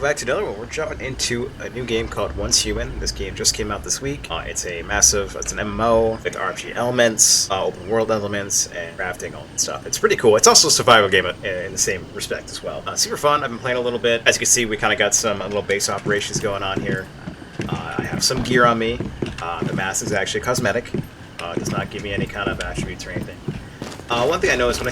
back to another one. We're jumping into a new game called Once Human. This game just came out this week. It's an MMO with RPG elements, open world elements, and crafting, all that stuff. It's pretty cool. It's also a survival game in the same respect as well. Super fun. I've been playing a little bit. As you can see, we kind of got some little base operations going on here. I have some gear on me. The mask is actually cosmetic. It does not give me any kind of attributes or anything. One thing I noticed when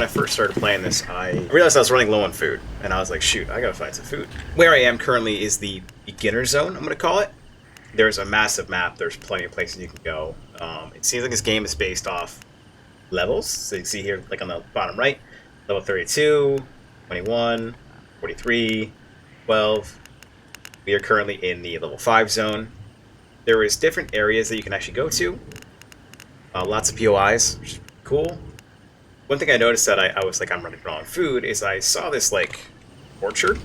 I first started playing this, I realized I was running low on food, and I was like, shoot, I gotta find some food. Where I am currently is the beginner zone, I'm gonna call it. There's a massive map, there's plenty of places you can go. It seems like this game is based off levels, so you can see here, like on the bottom right, level 32, 21, 43, 12. We are currently in the level 5 zone. There is different areas that you can actually go to. Lots of POIs, which is cool. One thing I noticed that I was like, I'm running low on food, is I saw this, like, orchard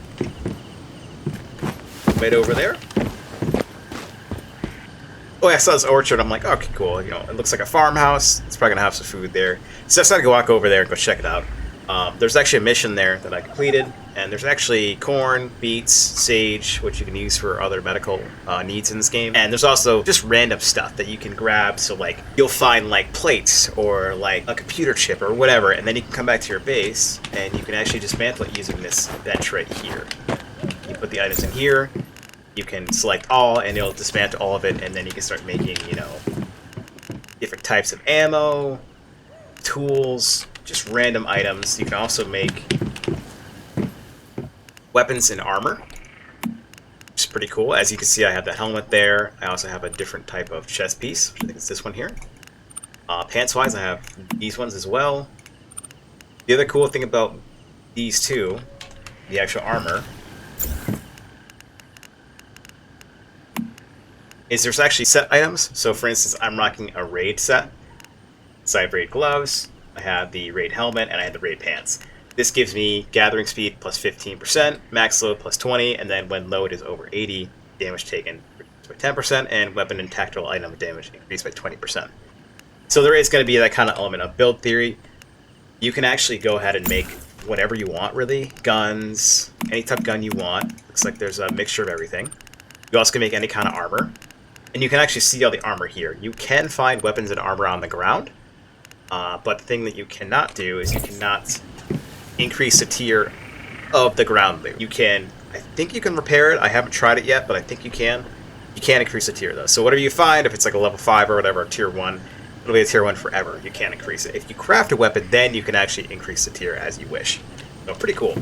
right over there. Oh, I saw this orchard. I'm like, okay, cool. You know, it looks like a farmhouse. It's probably gonna have some food there. So I decided to walk over there and go check it out. There's actually a mission there that I completed, and there's actually corn, beets, sage, which you can use for other medical needs in this game. And there's also just random stuff that you can grab. So like you'll find like plates or like a computer chip or whatever, and then you can come back to your base and you can actually dismantle it using this bench right here. You put the items in here, you can select all, and it'll dismantle all of it, and then you can start making, you know, different types of ammo, tools, just random items. You can also make weapons and armor, which is pretty cool. As you can see, I have the helmet there. I also have a different type of chest piece, which I think is this one here. Pants-wise, I have these ones as well. The other cool thing about these two, the actual armor, is there's actually set items. So for instance, I'm rocking a raid set. So I have raid gloves, I have the raid helmet, and I have the raid pants. This gives me gathering speed plus 15%, max load plus 20, and then when load is over 80, damage taken by 10%, and weapon and tactical item damage increased by 20%. So there is going to be that kind of element of build theory. You can actually go ahead and make whatever you want, really. Guns, any type of gun you want. Looks like there's a mixture of everything. You also can make any kind of armor. And you can actually see all the armor here. You can find weapons and armor on the ground. But the thing that you cannot do is you cannot increase the tier of the ground loot. You can, I think you can repair it. I haven't tried it yet, but I think you can. You can't increase the tier though. So whatever you find, if it's like a level 5 or whatever, tier 1, it'll be a tier 1 forever. You can't increase it. If you craft a weapon, then you can actually increase the tier as you wish. So pretty cool.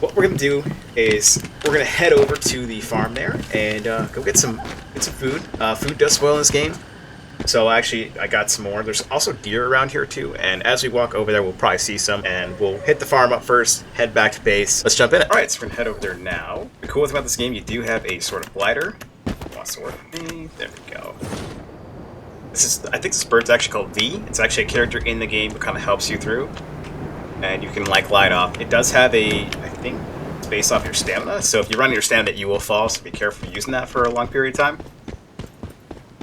What we're gonna do is we're gonna head over to the farm there and go get some food. Food does spoil in this game. So actually, I got some more. There's also deer around here too, and as we walk over there, we'll probably see some, and we'll hit the farm up first, head back to base. Let's jump in it. Alright, so we're gonna head over there now. The cool thing about this game, you do have a sort of glider. Wants to work with me. There we go. I think this bird's actually called V. It's actually a character in the game who kind of helps you through, and you can like glide off. It does have a, I think, it's based off your stamina, so if you run your stamina, you will fall, so be careful using that for a long period of time.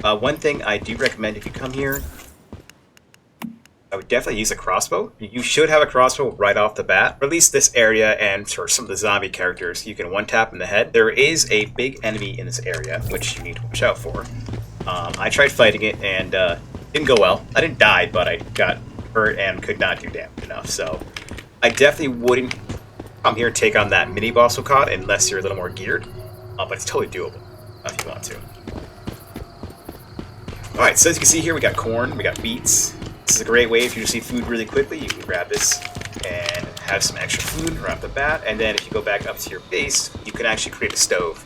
One thing I do recommend if you come here, I would definitely use a crossbow. You should have a crossbow right off the bat. For at least this area and for some of the zombie characters, you can one-tap in the head. There is a big enemy in this area, which you need to watch out for. I tried fighting it and didn't go well. I didn't die, but I got hurt and could not do damage enough. So I definitely wouldn't come here and take on that mini-boss we caught unless you're a little more geared. But it's totally doable if you want to. Alright, so as you can see here, we got corn, we got beets. This is a great way if you just need food really quickly. You can grab this and have some extra food right off the bat. And then if you go back up to your base, you can actually create a stove.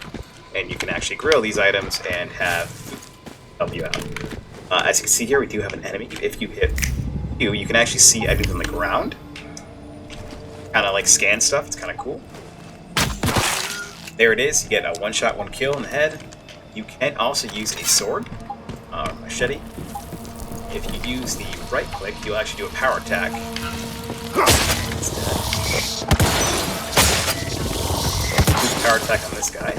And you can actually grill these items and have food help you out. As you can see here, we do have an enemy. If you hit Q, you can actually see items on the ground. Kind of like scan stuff. It's kind of cool. There it is. You get a one-shot, one kill in the head. You can also use a sword. Machete. If you use the right click, you'll actually do a power attack. Do the power attack on this guy.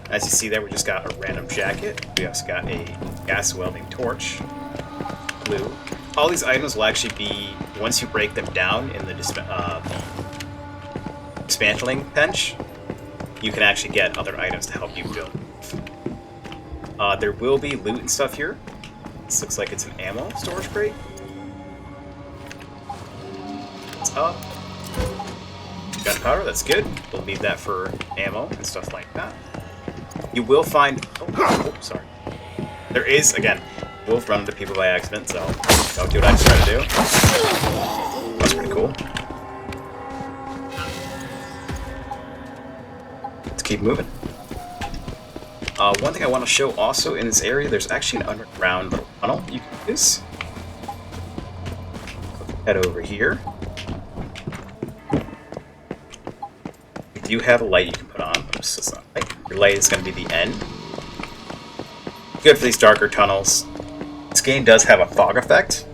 As you see there, we just got a random jacket. We also got a gas welding torch. Blue. All these items will actually be, once you break them down in the expandling bench, you can actually get other items to help you build. There will be loot and stuff here. This looks like it's an ammo storage crate. It's up. Gunpowder, that's good. We'll need that for ammo and stuff like that. You will find... Oh, sorry. There is, again, we'll run into people by accident, so don't do what I just tried to do. That's pretty cool. Let's keep moving. One thing I want to show also in this area, there's actually an underground little tunnel you can use. Head over here. You have a light you can put on. Oops, that's not light. Your light is going to be the end. Good for these darker tunnels. This game does have a fog effect,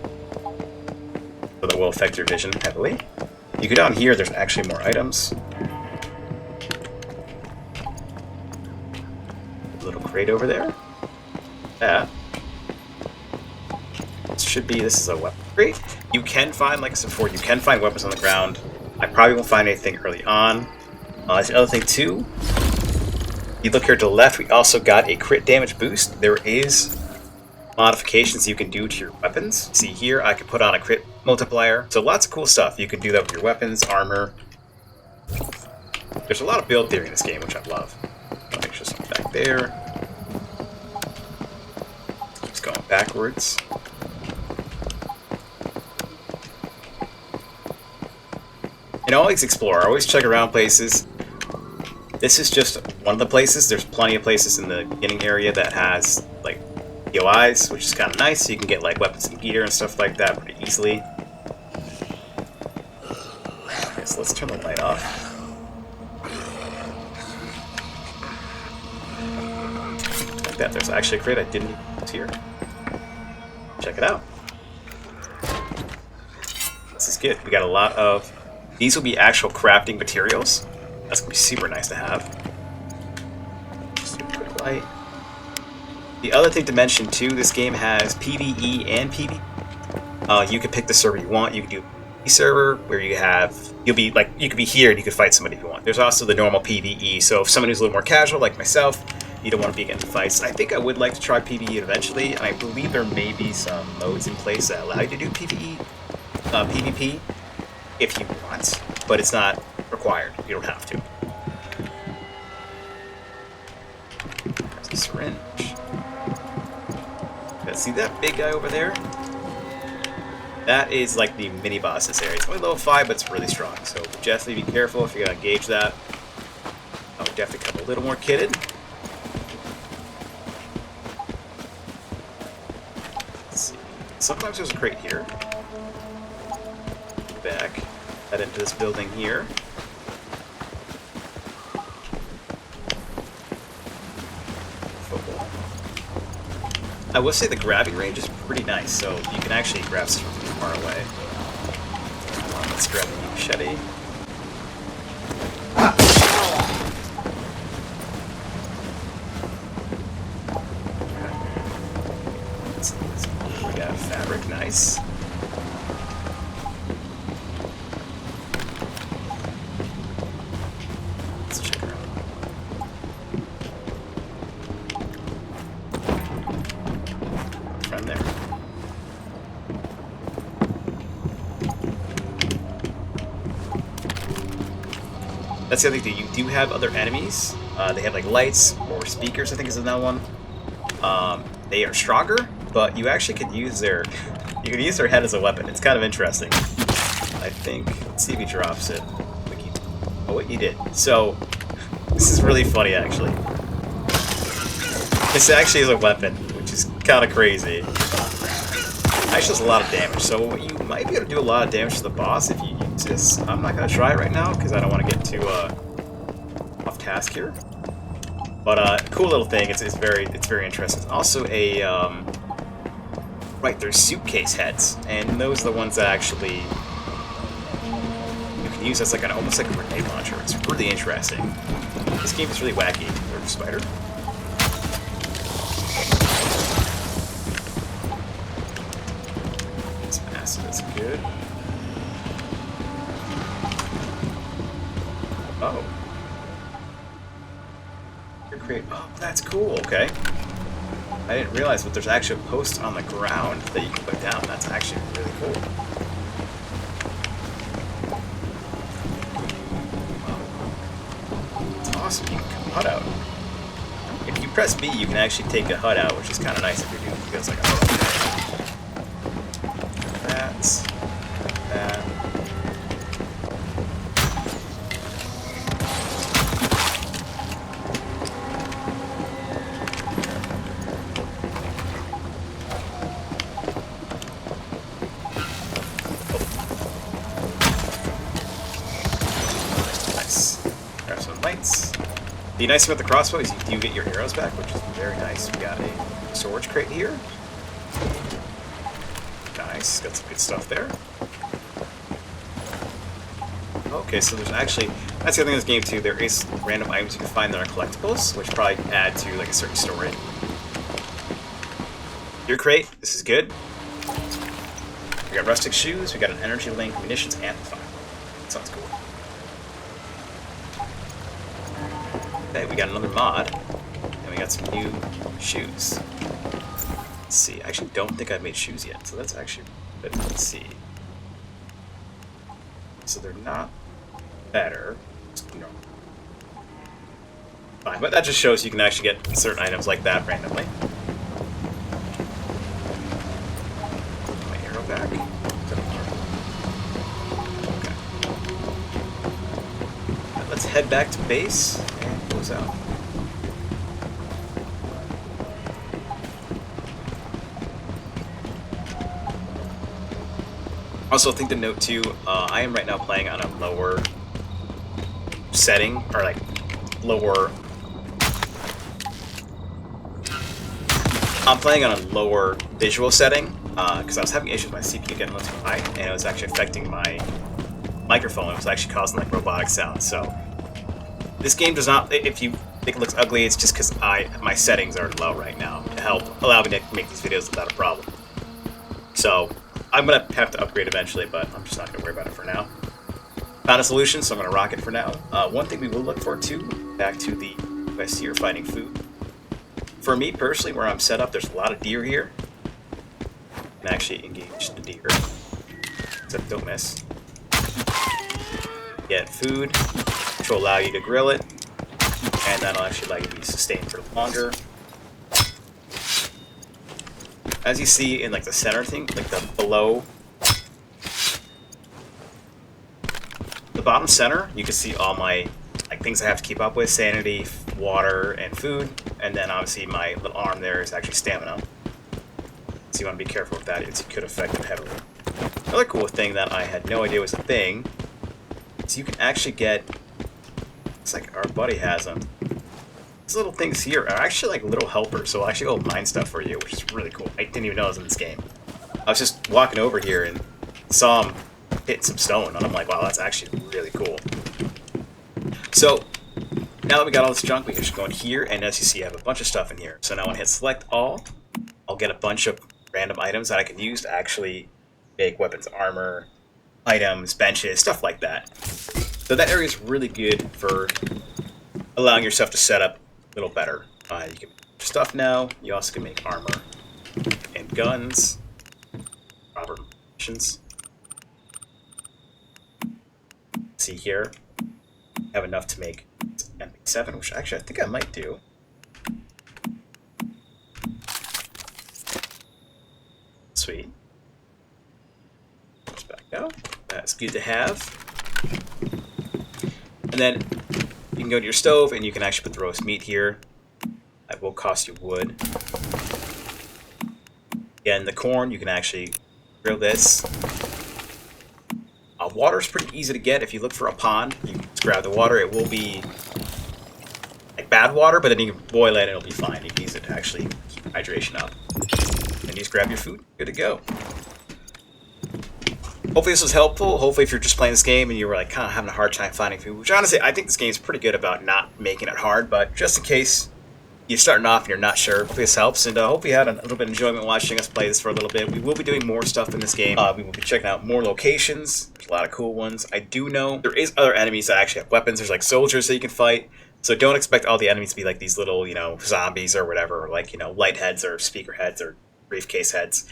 so that will affect your vision heavily. You go down here, there's actually more items. A little crate over there. That. This is a weapon crate. You can find, like I said before, you can find weapons on the ground. I probably won't find anything early on. That's another thing too. You look here to the left, we also got a crit damage boost. There is modifications you can do to your weapons. See here, I can put on a crit multiplier. So lots of cool stuff. You can do that with your weapons, armor. There's a lot of build theory in this game, which I love. I'll make sure something back there. Just going backwards. And always explore, always check around places. This is just one of the places. There's plenty of places in the beginning area that has like POIs, which is kind of nice. So you can get like weapons and gear and stuff like that pretty easily. Okay, so let's turn the light off. Like that. There's actually a crate I didn't use here. Check it out. This is good. We got a lot of... These will be actual crafting materials. That's going to be super nice to have. Just a quick light. The other thing to mention too, this game has PvE and PvP. You can pick the server you want. You can do a server where you could be here and you could fight somebody if you want. There's also the normal PvE. So if someone who's a little more casual like myself, you don't want to be getting fights. I think I would like to try PvE eventually, and I believe there may be some modes in place that allow you to do PvP if you want, but it's not required. You don't have to. There's a syringe. See that big guy over there? That is like the mini boss this area. It's only level 5, but it's really strong. So definitely be careful if you're gonna engage that. I would definitely come a little more kitted. Let's see. Sometimes there's a crate here. Back. Head into this building here. I will say the grabbing range is pretty nice, so you can actually grab stuff from far away. Let's grab the machete. We got fabric, nice. Let's check her out. There. That's the other thing. You do have other enemies. They have like lights or speakers, I think is another one. They are stronger, but you actually could use their head as a weapon. It's kind of interesting. I think. Let's see if he drops it. Oh, wait, he did. So this is really funny, actually. This actually is a weapon, which is kind of crazy. Actually does a lot of damage, so you might be able to do a lot of damage to the boss if you use this. I'm not going to try it right now, because I don't want to get too off task here. But cool little thing, it's very interesting. It's also a, right, there's suitcase heads, and those are the ones that actually you can use as like almost like a grenade launcher. It's really interesting. This game is really wacky. There's a spider. That's good. Oh. Oh, that's cool. Okay. I didn't realize, but there's actually a post on the ground that you can put down. That's actually really cool. Wow. It's awesome. You can cut out. If you press B, you can actually take a HUD out, which is kind of nice if you're doing feels like a HUD. That's that. Nice. Grab some lights. The nice thing about the crossbow is you do get your arrows back, which is very nice. We got a storage crate here. Nice, got some good stuff there. Okay, so there's actually, that's the other thing in this game too, there is random items you can find that are collectibles, which probably add to like a certain story. Your crate, this is good. We got rustic shoes, we got an energy link, munitions amplifier. That sounds cool. Okay, we got another mod, and we got some new shoes. Let's see, I actually don't think I've made shoes yet, so that's actually good. Let's see. So they're not better. No. Fine, but that just shows you can actually get certain items like that randomly. My arrow back. Okay. Let's head back to base and close out. Also, thing to note too, I am right now playing on a lower setting, or like lower. I'm playing on a lower visual setting because I was having issues with my CPU getting a little too high, and it was actually affecting my microphone. It was actually causing like robotic sounds. So this game does not. If you think it looks ugly, it's just because my settings are low right now to help allow me to make these videos without a problem. So I'm going to have to upgrade eventually, but I'm just not going to worry about it for now. Found a solution, so I'm going to rock it for now. One thing we will look for, too, back to the quest here, finding food. For me, personally, where I'm set up, there's a lot of deer here. I can actually engage the deer. Except don't miss. Get food, which will allow you to grill it, and that'll actually allow you to be sustained for longer. As you see in like the center thing, like the below the bottom center, you can see all my like things I have to keep up with: sanity, water, and food. And then obviously my little arm there is actually stamina. So you want to be careful with that; it could affect it heavily. Another cool thing that I had no idea was a thing is you can actually get. It's like our buddy has them. These little things here are actually like little helpers, so I'll actually go mine stuff for you, which is really cool. I didn't even know it was in this game. I was just walking over here and saw him hit some stone, and I'm like, wow, that's actually really cool. So, now that we got all this junk, we can just go in here, and as you see, I have a bunch of stuff in here. So now when I hit select all, I'll get a bunch of random items that I can use to actually make weapons, armor, items, benches, stuff like that. So that area is really good for allowing yourself to set up a little better. You can make stuff now. You also can make armor and guns, proper missions. See here, I have enough to make MP7, which actually I think I might do. Sweet. Let's back out. That's good to have. And then you can go to your stove and you can actually put the roast meat here. That will cost you wood. Again, the corn, you can actually grill this. Water is pretty easy to get. If you look for a pond, you can just grab the water. It will be like bad water, but then you can boil it and it'll be fine. You can use it to actually keep hydration up. And you just grab your food. Good to go. Hopefully this was helpful. Hopefully if you're just playing this game and you were like kind of having a hard time finding food, which honestly I think this game's pretty good about not making it hard, but just in case you're starting off and you're not sure. Hopefully this helps, and hope you had a little bit of enjoyment watching us play this for a little bit. We will be doing more stuff in this game. We will be checking out more locations. There's a lot of cool ones. I do know there is other enemies that actually have weapons. There's like soldiers that you can fight. So don't expect all the enemies to be like these little, zombies or whatever, or like, light heads or speaker heads or briefcase heads.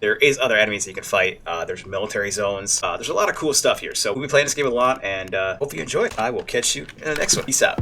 There is other enemies that you can fight. There's military zones. There's a lot of cool stuff here. So we'll be playing this game a lot, and hope you enjoy it. I will catch you in the next one. Peace out.